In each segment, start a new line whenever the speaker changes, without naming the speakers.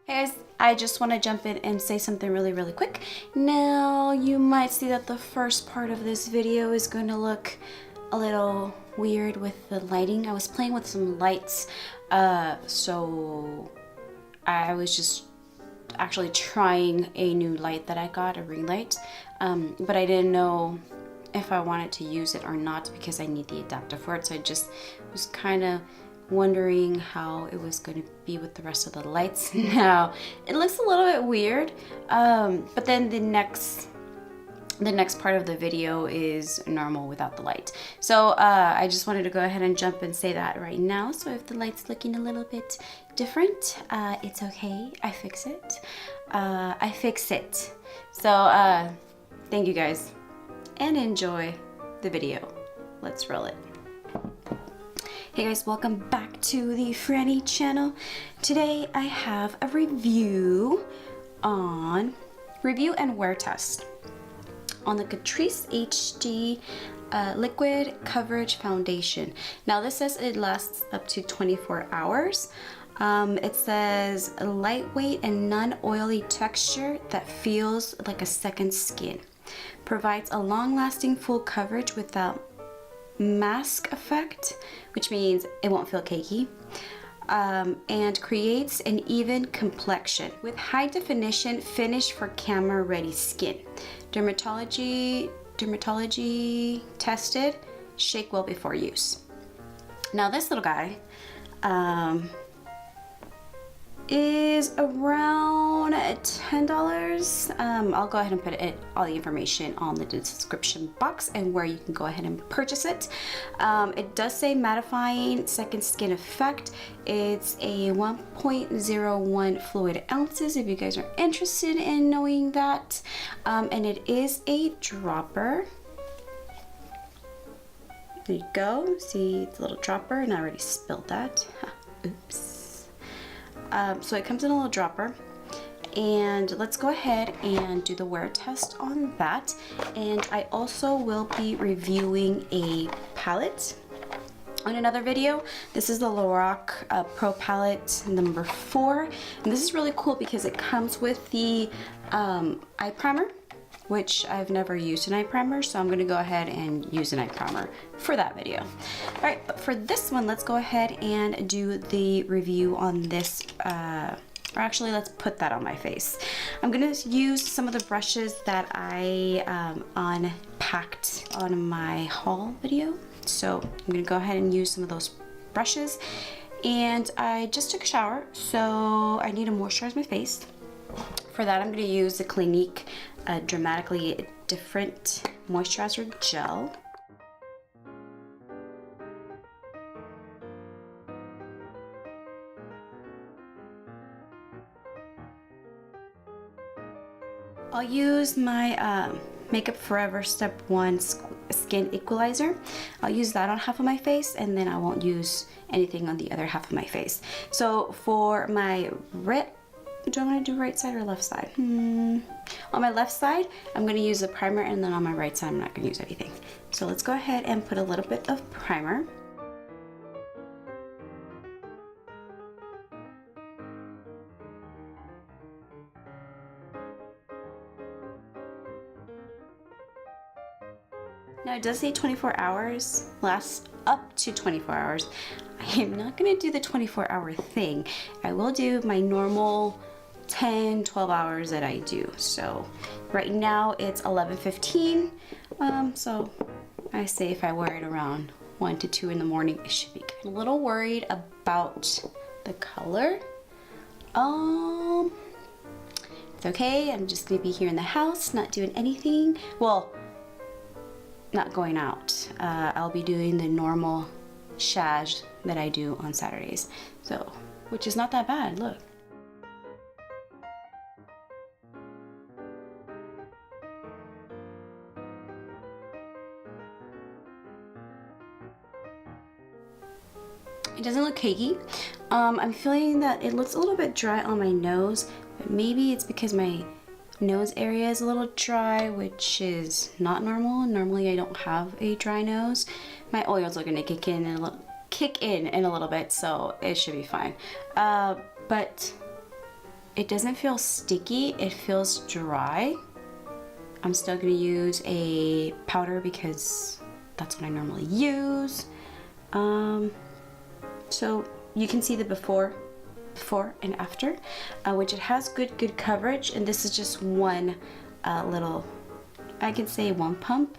Hey guys, I just want to jump in and say something really quick. Now, you might see that the first part of this video is going to look a little weird with the lighting. I was playing with some lights, so I was just actually trying a new light that I got, a ring light, but I didn't know if I wanted to use it or not because I need the adapter for it, so I just was kind of wondering how it was going to be with the rest of the lights. Now it looks a little bit weird, but then the next part of the video is normal without the light. So I just wanted to go ahead and jump and say that right now. So if the light's looking a little bit different, it's okay. I fix it. So thank you guys and enjoy the video. Let's roll it. Hey guys, welcome back to the Franny channel. Today I have a review and wear test on the Catrice HD Liquid Coverage Foundation. Now this says it lasts up to 24 hours. It says a lightweight and non-oily texture that feels like a second skin. Provides a long-lasting full coverage without mask effect, which means it won't feel cakey, and creates an even complexion with high definition finish for camera ready skin. Dermatology tested, shake well before use. Now this little guy is around $10. I'll go ahead and put all the information on the description box and where you can go ahead and purchase it. It does say mattifying second skin effect. It's a 1.01 fluid ounces if you guys are interested in knowing that, and it is a dropper. There you go. See, it's a little dropper, and I already spilled that. Oops. So it comes in a little dropper, and let's go ahead and do the wear test on that. And I also will be reviewing a palette on another video. This is the Lorac Pro Palette number 4, and this is really cool because it comes with the eye primer, which I've never used an eye primer, so I'm gonna go ahead and use an eye primer for that video. All right, but for this one, let's go ahead and do the review on this, or actually let's put that on my face. I'm gonna use some of the brushes that I unpacked on my haul video. So I'm gonna go ahead and use some of those brushes. And I just took a shower, so I need to moisturize my face. For that, I'm gonna use the Clinique Dramatically Different Moisturizer Gel. I'll use my Makeup Forever Step 1 Skin Equalizer. I'll use that on half of my face, and then I won't use anything on the other half of my face. So for my do I want to do right side or left side? On my left side, I'm going to use the primer, and then on my right side, I'm not going to use anything. So let's go ahead and put a little bit of primer. Now it does say 24 hours, lasts up to 24 hours. I am not going to do the 24-hour thing. I will do my normal 10-12 hours that I do. So right now it's 11:15, so I say if I wear it around 1 to 2 in the morning, it should be good. I'm a little worried about the color. It's okay. I'm just gonna be here in the house, not doing anything. Well, not going out. I'll be doing the normal shag that I do on Saturdays, so which is not that bad. Look. It doesn't look cakey. I'm feeling that it looks a little bit dry on my nose, but maybe it's because my nose area is a little dry, which is not normal. Normally I don't have a dry nose. My oils are gonna kick in a little bit, so it should be fine. But it doesn't feel sticky, it feels dry. I'm still gonna use a powder because that's what I normally use. So you can see the before and after, which it has good coverage, and this is just one little, I can say one pump.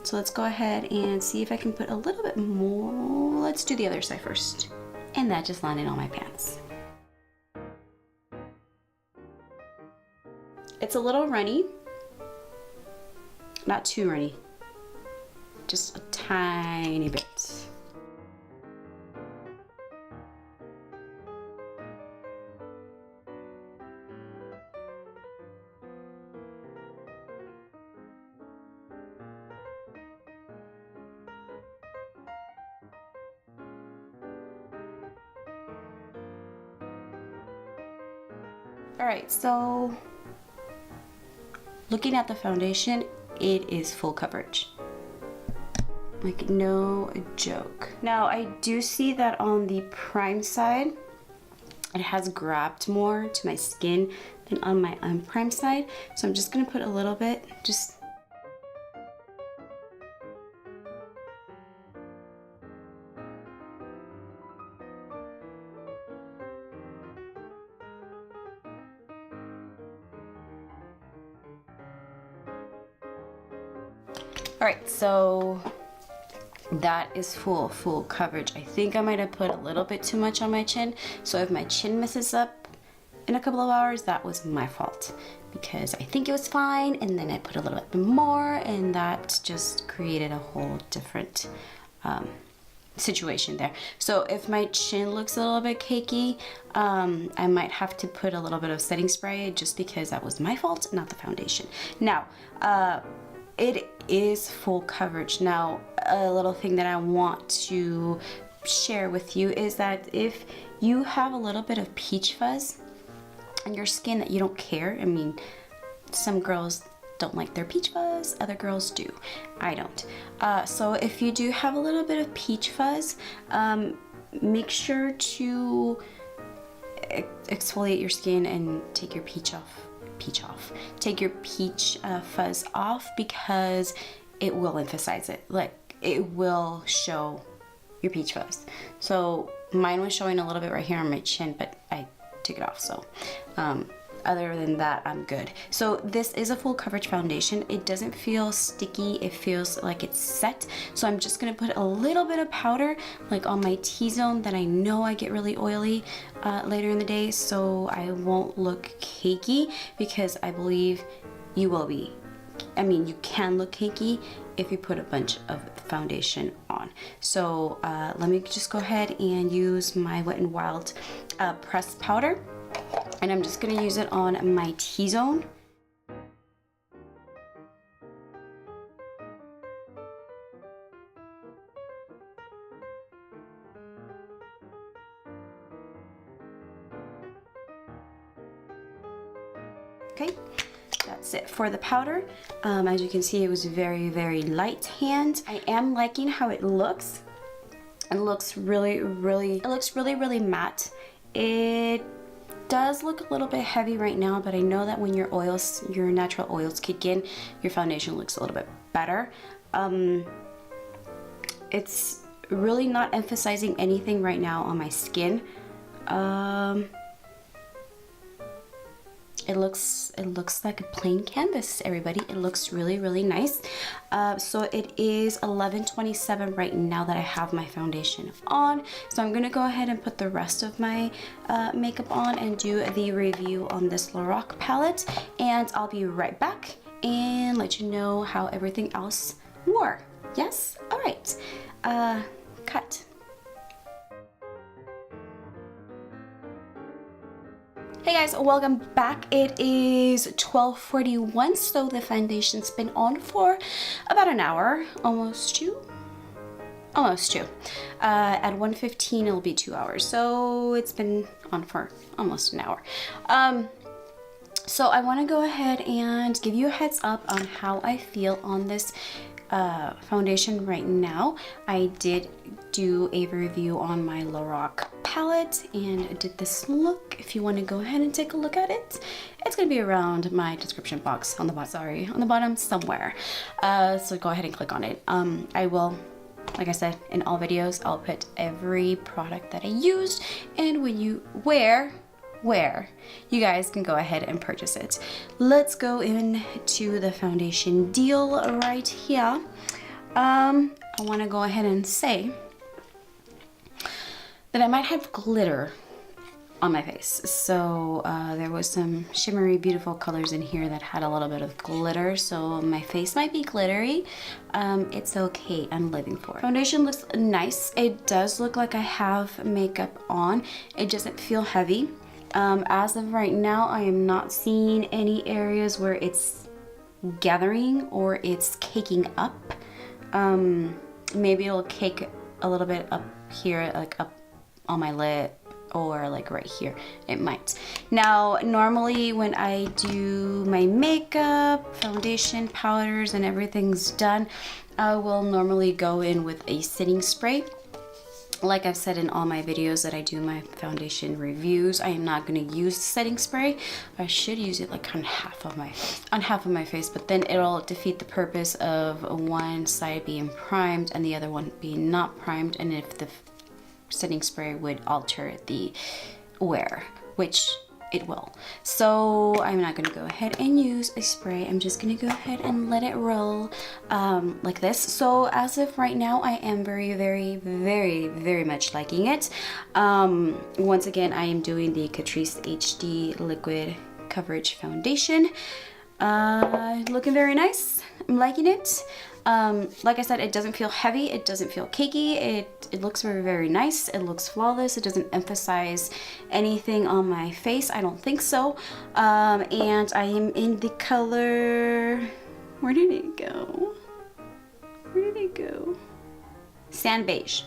So let's go ahead and see if I can put a little bit more. Let's do the other side first. And that just landed on my pants. It's a little runny, not too runny, just a tiny bit. All right, so looking at the foundation, it is full coverage. Like, no joke. Now, I do see that on the prime side, it has grabbed more to my skin than on my unprimed side. So I'm just gonna put a little bit, just all right, so that is full coverage. I think I might have put a little bit too much on my chin. So if my chin messes up in a couple of hours, that was my fault, because I think it was fine and then I put a little bit more, and that just created a whole different situation there. So if my chin looks a little bit cakey, I might have to put a little bit of setting spray, just because that was my fault, not the foundation. Now, it is full coverage. Now, a little thing that I want to share with you is that if you have a little bit of peach fuzz on your skin that you don't care, I mean, some girls don't like their peach fuzz, other girls do. I don't. So if you do have a little bit of peach fuzz, make sure to exfoliate your skin and take your peach take your peach fuzz off, because it will emphasize it. Like, it will show your peach fuzz. So mine was showing a little bit right here on my chin, but I took it off. So other than that, I'm good. So this is a full coverage foundation. It doesn't feel sticky, it feels like it's set. So I'm just gonna put a little bit of powder like on my T-zone that I know I get really oily later in the day, so I won't look cakey, because I believe you will be. I mean, you can look cakey if you put a bunch of foundation on. So let me just go ahead and use my Wet n Wild pressed powder, and I'm just gonna use it on my T-zone. Okay, that's it for the powder. As you can see, it was very light hand. I am liking how it looks. It looks really matte. It does look a little bit heavy right now, but I know that when your natural oils kick in, your foundation looks a little bit better. It's really not emphasizing anything right now on my skin. It looks like a plain canvas, everybody. It looks really nice. So it is 11:27 right now that I have my foundation on. So I'm gonna go ahead and put the rest of my makeup on and do the review on this Lorac palette, and I'll be right back and let you know how everything else wore. Yes? All right. Cut. Hey guys, welcome back. It is 12:41, so the foundation's been on for about an hour, almost two. At 1:15 it'll be 2 hours, so it's been on for almost an hour. So I want to go ahead and give you a heads up on how I feel on this foundation right now. I did do a review on my Lorac palette and did this look. If you want to go ahead and take a look at it, it's going to be around my description box on the bottom, sorry, on the bottom somewhere. So go ahead and click on it. I will, like I said, in all videos, I'll put every product that I used, and when you wear, you guys can go ahead and purchase it. Let's go into the foundation deal right here. I want to go ahead and say that I might have glitter on my face. So there was some shimmery, beautiful colors in here that had a little bit of glitter. So my face might be glittery. It's okay, I'm living for it. Foundation looks nice. It does look like I have makeup on. It doesn't feel heavy. As of right now, I am not seeing any areas where it's gathering or it's caking up. Maybe it'll cake a little bit up here, like up on my lip, or like right here. It might. Now, normally when I do my makeup, foundation, powders, and everything's done, I will normally go in with a setting spray. Like I've said in all my videos that I do my foundation reviews, I am not going to use setting spray. I should use it like on half of my face, but then it'll defeat the purpose of one side being primed and the other one being not primed, and if the setting spray would alter the wear, which it will. So I'm not going to go ahead and use a spray. I'm just going to go ahead and let it roll like this. So as of right now, I am very much liking it. Once again, I am doing the Catrice HD Liquid Coverage Foundation. Looking very nice. I'm liking it. Like I said, it doesn't feel heavy, it doesn't feel cakey, it looks very nice, it looks flawless, it doesn't emphasize anything on my face, I don't think so. And I am in the color, where did it go? Sand Beige,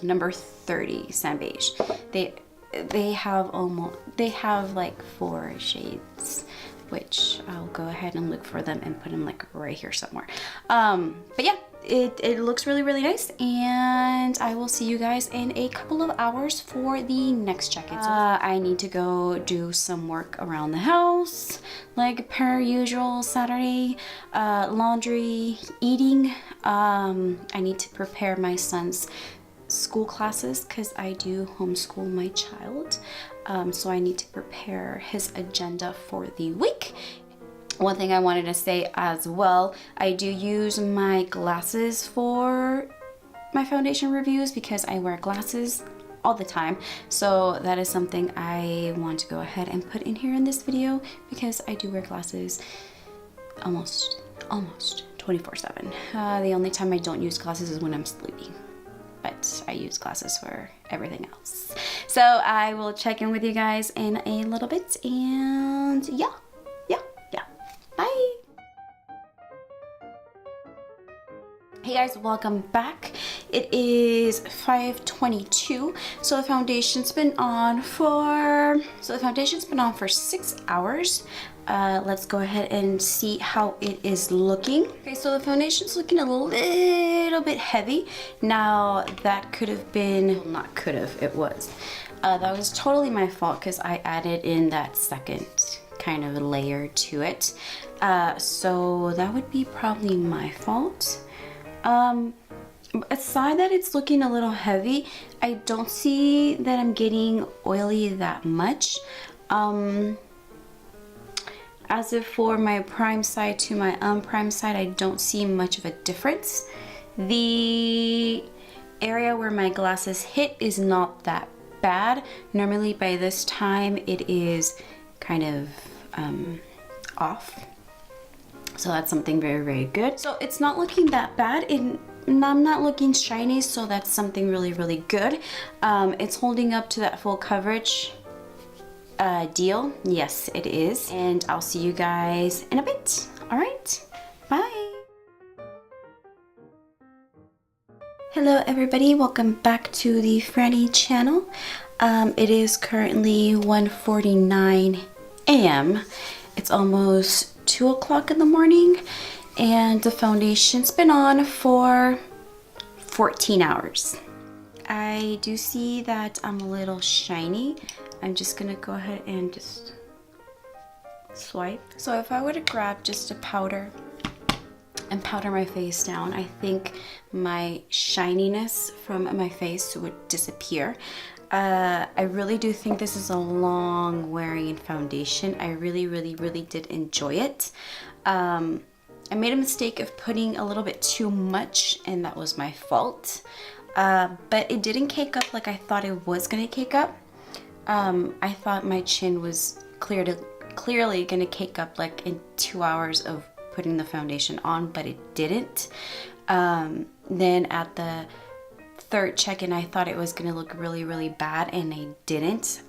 number 30, Sand Beige. They have like 4 shades, which I'll go ahead and look for them and put them like right here somewhere. But yeah, it looks really nice, and I will see you guys in a couple of hours for the next check-in. I need to go do some work around the house, like per usual Saturday, laundry, eating. I need to prepare my son's school classes because I do homeschool my child. So I need to prepare his agenda for the week. One thing I wanted to say as well, I do use my glasses for my foundation reviews because I wear glasses all the time. So that is something I want to go ahead and put in here in this video because I do wear glasses almost 24/7. The only time I don't use glasses is when I'm sleeping. But I use glasses for everything else. So I will check in with you guys in a little bit, and yeah. Bye. Hey guys, welcome back. It is 5:22. So the foundation's been on for 6 hours. Let's go ahead and see how it is looking. Okay, so the foundation's looking a little bit heavy. Now that could have been, well, not could have, it was. That was totally my fault because I added in that second kind of layer to it. So that would be probably my fault. Aside that it's looking a little heavy, I don't see that I'm getting oily that much. As if for my prime side to my unprime side, I don't see much of a difference. The area where my glasses hit is not that bad. Normally by this time it is kind of off. So that's something very good. So it's not looking that bad. I'm not looking shiny, so that's something really good. It's holding up to that full coverage deal. Yes, it is. And I'll see you guys in a bit. All right, bye. Hello everybody, welcome back to the Franny channel. It is currently 1:49 a.m. It's almost 2 o'clock in the morning, and the foundation's been on for 14 hours. I do see that I'm a little shiny. I'm just gonna go ahead and just swipe. So if I were to grab just a powder and powder my face down, I think my shininess from my face would disappear. I really do think this is a long wearing foundation. I really did enjoy it. I made a mistake of putting a little bit too much, and that was my fault. But it didn't cake up like I thought it was gonna cake up. I thought my chin was clearly gonna cake up like in 2 hours of putting the foundation on, but it didn't. Then at the third check-in, I thought it was gonna look really bad, and I didn't.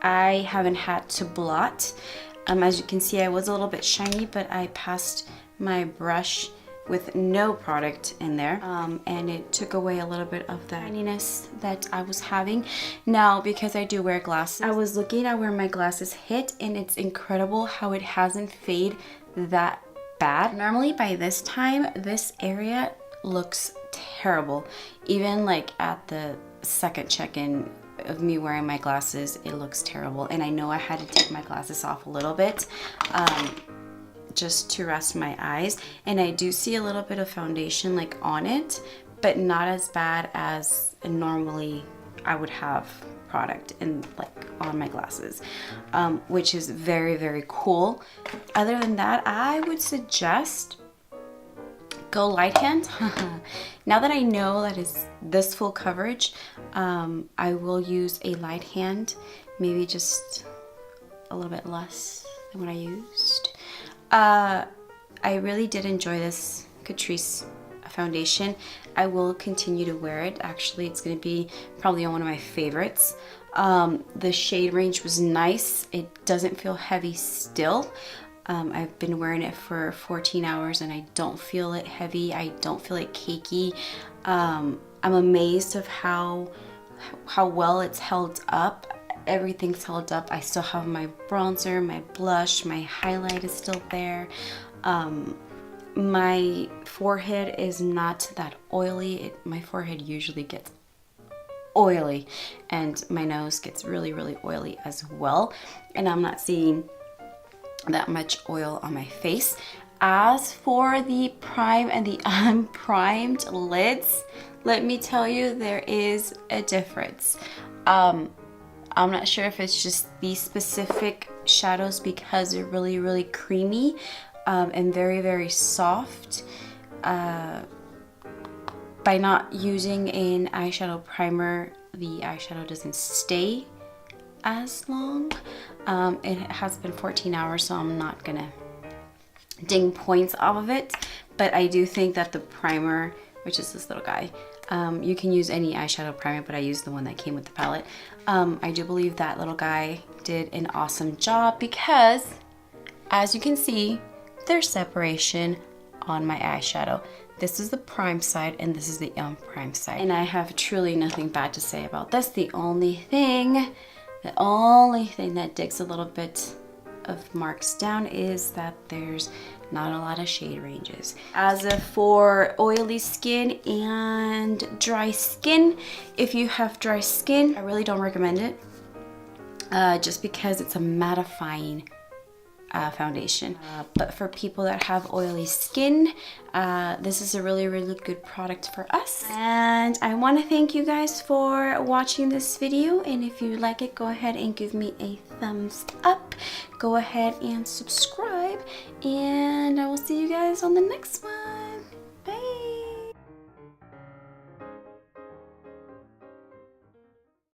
I haven't had to blot. As you can see, I was a little bit shiny, but I passed my brush with no product in there, and it took away a little bit of the shininess that I was having. Now, because I do wear glasses, I was looking at where my glasses hit, and it's incredible how it hasn't faded that bad. Normally by this time, this area looks terrible. Even like at the second check-in of me wearing my glasses, it looks terrible. And I know I had to take my glasses off a little bit just to rest my eyes. And I do see a little bit of foundation like on it, but not as bad as normally I would have product in like on my glasses, which is very cool. Other than that, I would suggest go light hand. Now that I know that it's this full coverage, I will use a light hand, maybe just a little bit less than what I used. I really did enjoy this Catrice foundation. I will continue to wear it. Actually, it's going to be probably one of my favorites. The shade range was nice. It doesn't feel heavy still. I've been wearing it for 14 hours and I don't feel it heavy. I don't feel it cakey. I'm amazed of how well it's held up. Everything's held up. I still have my bronzer, my blush, my highlight is still there. My forehead is not that oily. My forehead usually gets oily, and my nose gets really oily as well. And I'm not seeing that much oil on my face. As for the prime and the unprimed lids, let me tell you, there is a difference. I'm not sure if it's just these specific shadows because they're really creamy and very soft. By not using an eyeshadow primer, the eyeshadow doesn't stay as long. It has been 14 hours, so I'm not gonna ding points off of it, but I do think that the primer, which is this little guy, you can use any eyeshadow primer, but I used the one that came with the palette. I do believe that little guy did an awesome job because, as you can see, there's separation on my eyeshadow. This is the prime side and this is the unprimed side, and I have truly nothing bad to say about this. The only thing that digs a little bit of marks down is that there's not a lot of shade ranges. As for oily skin and dry skin, if you have dry skin, I really don't recommend it, just because it's a mattifying foundation. But for people that have oily skin, this is a really good product for us. And I want to thank you guys for watching this video, and if you like it, go ahead and give me a thumbs up. Go ahead and subscribe, and I will see you guys on the next one.